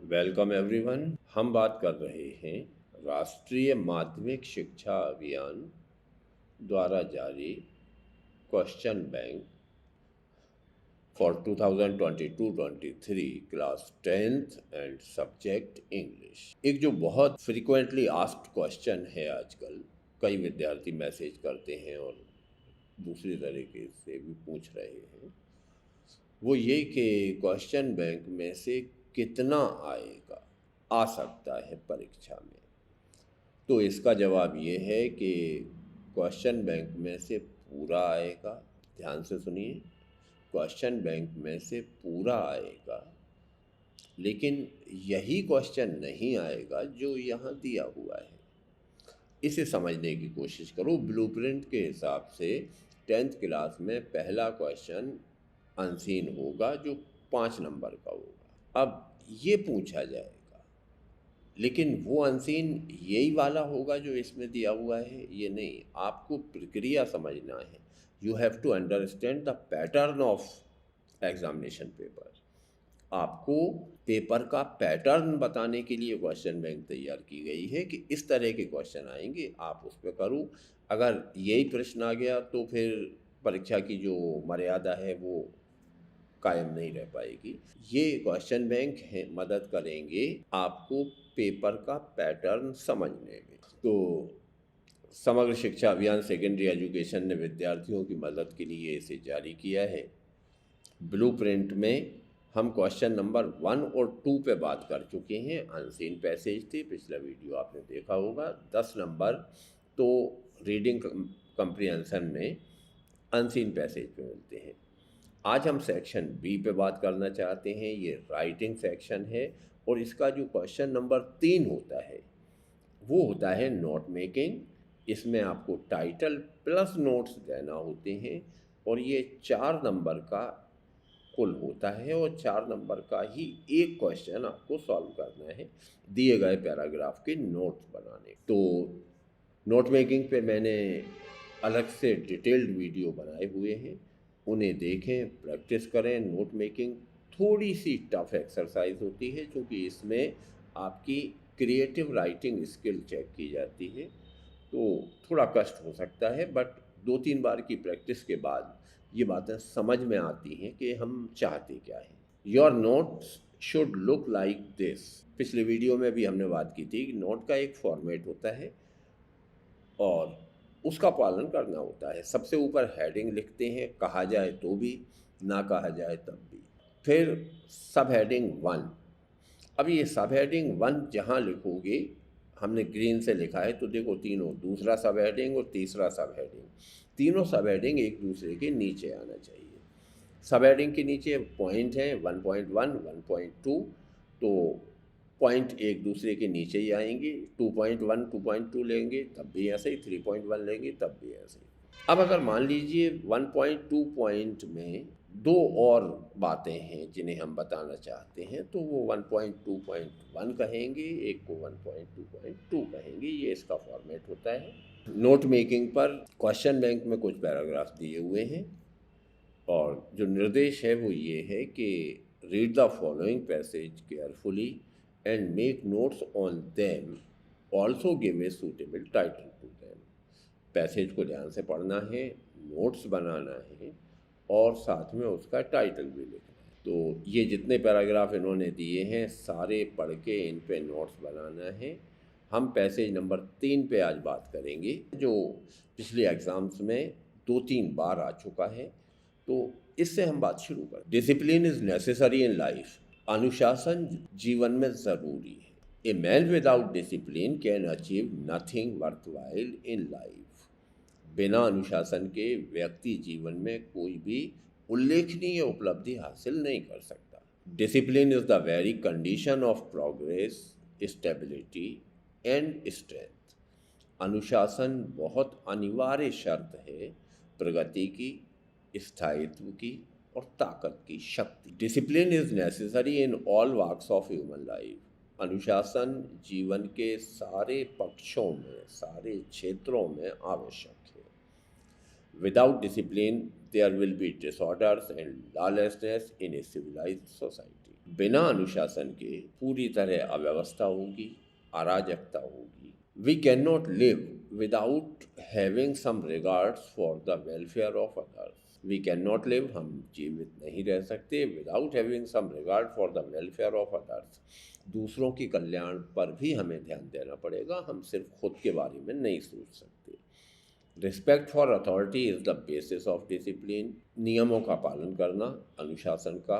Welcome everyone. हम बात कर रहे हैं राष्ट्रीय माध्यमिक शिक्षा अभियान द्वारा जारी question bank for 2022-23 class 10th and subject English. एक जो बहुत फ्रीक्वेंटली आस्क्ड क्वेश्चन है आजकल, कई विद्यार्थी मैसेज करते हैं और दूसरी तरीके से भी पूछ रहे हैं, वो ये कि क्वेश्चन बैंक में से कितना आएगा, आ सकता है परीक्षा में। तो इसका जवाब ये है कि क्वेश्चन बैंक में से पूरा आएगा। ध्यान से सुनिए, क्वेश्चन बैंक में से पूरा आएगा, लेकिन यही क्वेश्चन नहीं आएगा जो यहाँ दिया हुआ है। इसे समझने की कोशिश करो। ब्लूप्रिंट के हिसाब से 10th क्लास में पहला क्वेश्चन अनसीन होगा जो 5 नंबर का होगा। अब ये पूछा जाएगा, लेकिन वो अनसीन यही वाला होगा जो इसमें दिया हुआ है, ये नहीं। आपको प्रक्रिया समझना है। You have to understand the pattern of examination paper. आपको पेपर का पैटर्न बताने के लिए क्वेश्चन बैंक तैयार की गई है कि इस तरह के क्वेश्चन आएंगे, आप उस पर करो। अगर यही प्रश्न आ गया तो फिर परीक्षा की जो मर्यादा है वो कायम नहीं रह पाएगी। ये क्वेश्चन बैंक है, मदद करेंगे आपको पेपर का पैटर्न समझने में। तो समग्र शिक्षा अभियान सेकेंडरी एजुकेशन ने विद्यार्थियों की मदद के लिए इसे जारी किया है। ब्लूप्रिंट में हम क्वेश्चन नंबर 1 और 2 पे बात कर चुके हैं। अनसीन पैसेज थे, पिछला वीडियो आपने देखा होगा। 10 नंबर तो रीडिंग कंप्रीहेंशन में अनसीन पैसेज पे मिलते हैं। आज हम सेक्शन बी पे बात करना चाहते हैं। ये राइटिंग सेक्शन है और इसका जो क्वेश्चन नंबर 3 होता है वो होता है नोट मेकिंग। इसमें आपको टाइटल प्लस नोट्स देना होते हैं और ये 4 नंबर का कुल होता है और 4 नंबर का ही एक क्वेश्चन आपको सॉल्व करना है दिए गए पैराग्राफ के नोट्स बनाने। तो नोट मेकिंग पे मैंने अलग से डिटेल्ड वीडियो बनाए हुए हैं, उन्हें देखें, प्रैक्टिस करें। नोट मेकिंग थोड़ी सी टफ एक्सरसाइज होती है क्योंकि इसमें आपकी क्रिएटिव राइटिंग स्किल चेक की जाती है, तो थोड़ा कष्ट हो सकता है, बट 2-3 बार की प्रैक्टिस के बाद ये बातें समझ में आती हैं कि हम चाहते क्या हैं। Your notes should look like this. पिछले वीडियो में भी हमने बात की थी कि नोट का एक फॉर्मेट होता है और उसका पालन करना होता है। सबसे ऊपर हेडिंग लिखते हैं, कहा जाए तो भी, ना कहा जाए तब भी। फिर सब हेडिंग 1। अब ये सब हेडिंग 1 जहाँ लिखोगे, हमने ग्रीन से लिखा है तो देखो तीनों, दूसरा सब हेडिंग और तीसरा सब हेडिंग, तीनों सब हेडिंग एक दूसरे के नीचे आना चाहिए। सब हेडिंग के नीचे पॉइंट हैं 1.1, 1.2, तो पॉइंट एक दूसरे के नीचे ही आएंगे। 2.1, 2.2 लेंगे तब भी ऐसे ही, 3.1 लेंगे तब भी ऐसे ही। अब अगर मान लीजिए 1.2 पॉइंट में दो और बातें हैं जिन्हें हम बताना चाहते हैं, तो वो 1.2.1 कहेंगे, एक को 1.2.2 कहेंगे। ये इसका फॉर्मेट होता है। नोट मेकिंग पर क्वेश्चन बैंक में कुछ पैराग्राफ दिए हुए हैं और जो निर्देश है वो ये है कि read the following passage carefully and make notes on them, also give a suitable title to them. Passage को ध्यान से पढ़ना है, नोट्स बनाना है और साथ में उसका टाइटल भी लिखना है। तो ये जितने पैराग्राफ इन्होंने दिए हैं सारे पढ़ के इन पे नोट्स बनाना है। हम पैसेज नंबर 3 पे आज बात करेंगे, जो पिछले एग्ज़ाम्स में 2-3 बार आ चुका है। तो इससे हम बात शुरू करें। Discipline is necessary in life. अनुशासन जीवन में ज़रूरी है। A man without discipline can achieve nothing worthwhile in life. बिना अनुशासन के व्यक्ति जीवन में कोई भी उल्लेखनीय उपलब्धि हासिल नहीं कर सकता। Discipline is the very condition of progress, stability and strength. अनुशासन बहुत अनिवार्य शर्त है प्रगति की, स्थायित्व की और ताकत की शक्ति। Discipline is necessary in all walks of human life. अनुशासन जीवन के सारे पक्षों में, सारे क्षेत्रों में आवश्यक है। Without discipline, there will be disorders and lawlessness in a civilized society. बिना अनुशासन के पूरी तरह अव्यवस्था होगी, अराजकता होगी। We can not live without having some regards for the welfare of others. We can not live, हम जीवित नहीं रह सकते, without having some regard for the welfare of others. दूसरों के कल्याण पर भी हमें ध्यान देना पड़ेगा, हम सिर्फ खुद के बारे में नहीं सोच सकते। Respect for authority is the basis of discipline. नियमों का पालन करना अनुशासन का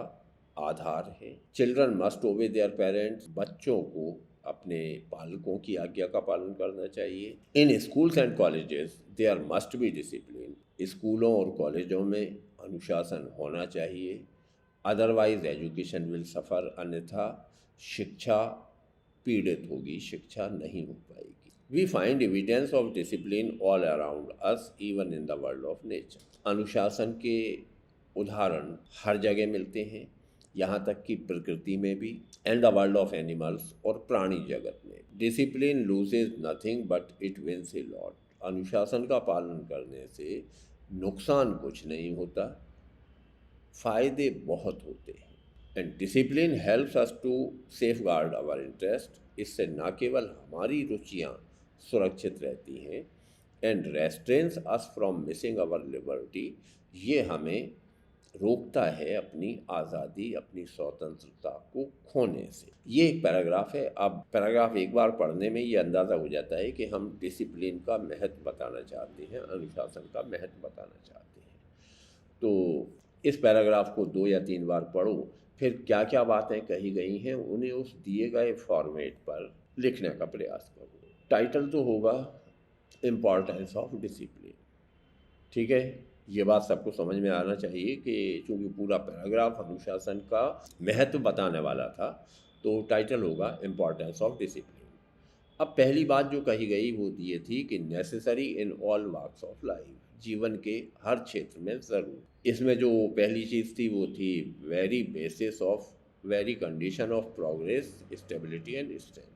आधार है। चिल्ड्रन मस्ट ओबे देयर पेरेंट्स। बच्चों को अपने पालकों की आज्ञा का पालन करना चाहिए। In schools and colleges there must be discipline. स्कूलों और कॉलेजों में अनुशासन होना चाहिए। अदरवाइज एजुकेशन विल सफ़र, अन्यथा शिक्षा पीड़ित होगी, शिक्षा नहीं हो पाएगी। We find evidence of discipline all around us, even in the world of nature. अनुशासन के उदाहरण हर जगह मिलते हैं, यहाँ तक कि प्रकृति में भी, and the world of animals, और प्राणी जगत में। Discipline loses nothing but it wins a lot. अनुशासन का पालन करने से नुकसान कुछ नहीं होता, फ़ायदे बहुत होते हैं। And discipline helps us to safeguard our interest. इससे न केवल हमारी रुचियाँ सुरक्षित रहती हैं, and restrains us from missing our liberty. ये हमें रोकता है अपनी आज़ादी, अपनी स्वतंत्रता को खोने से। ये एक पैराग्राफ है। अब पैराग्राफ एक बार पढ़ने में ये अंदाज़ा हो जाता है कि हम डिसिप्लिन का महत्व बताना चाहते हैं, अनुशासन का महत्व बताना चाहते हैं। तो इस पैराग्राफ को 2 या 3 बार पढ़ो, फिर क्या क्या बातें कही गई हैं उन्हें उस दिए गए फॉर्मेट पर लिखने का प्रयास करो। टाइटल तो होगा इम्पॉर्टेंस ऑफ डिसिप्लिन। ठीक है, ये बात सबको समझ में आना चाहिए कि चूँकि पूरा पैराग्राफ अनुशासन का महत्व बताने वाला था, तो टाइटल होगा इम्पॉर्टेंस ऑफ डिसिप्लिन। अब पहली बात जो कही गई वो ये थी कि necessary in all walks of life. जीवन के हर क्षेत्र में ज़रूर। इसमें जो पहली चीज़ थी वो थी very basis of, very condition of progress, stability and strength.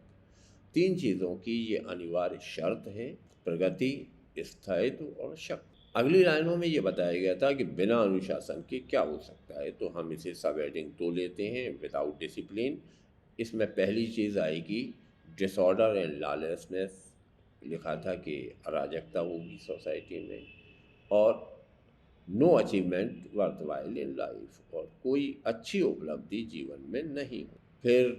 3 चीज़ों की ये अनिवार्य शर्त है, प्रगति, स्थायित्व और शक्ति। अगली लाइनों में ये बताया गया था कि बिना अनुशासन के क्या हो सकता है, तो हम इसे सब हेडिंग तो लेते हैं, विदाउट डिसिप्लिन। इसमें पहली चीज़ आएगी डिसऑर्डर एंड लॉलेसनेस। लिखा था कि अराजकता होगी सोसाइटी में, और know achievement worthwhile in life, और कोई अच्छी उपलब्धि जीवन में नहीं हो। फिर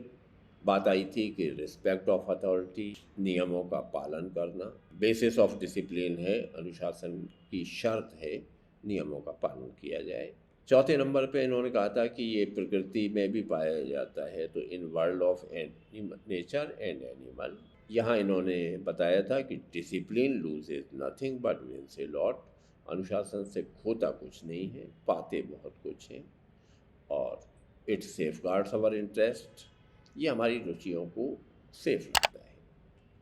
बात आई थी कि रिस्पेक्ट ऑफ अथॉरिटी, नियमों का पालन करना बेसिस ऑफ डिसिप्लिन है, अनुशासन की शर्त है, नियमों का पालन किया जाए। चौथे नंबर पे इन्होंने कहा था कि ये प्रकृति में भी पाया जाता है, तो in world of nature and animal. यहाँ इन्होंने बताया था कि discipline loses nothing but wins a lot. अनुशासन से खोता कुछ नहीं है, पाते बहुत कुछ हैं, और it safe guards our interest. ये हमारी रुचियों को सेफ रखता है।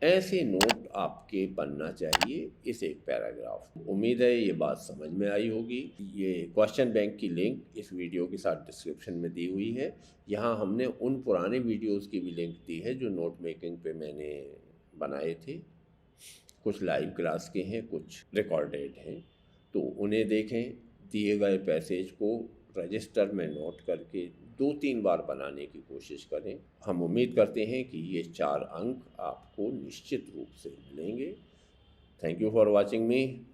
ऐसे नोट आपके बनना चाहिए इस एक पैराग्राफ। उम्मीद है ये बात समझ में आई होगी। ये क्वेश्चन बैंक की लिंक इस वीडियो के साथ डिस्क्रिप्शन में दी हुई है। यहाँ हमने उन पुराने वीडियोस की भी लिंक दी है जो नोट मेकिंग पे मैंने बनाए थे। कुछ लाइव क्लास के हैं, कुछ रिकॉर्डेड हैं, तो उन्हें देखें। दिए गए पैसेज को रजिस्टर में नोट करके 2-3 बार बनाने की कोशिश करें। हम उम्मीद करते हैं कि ये 4 अंक आपको निश्चित रूप से मिलेंगे। Thank you for watching me.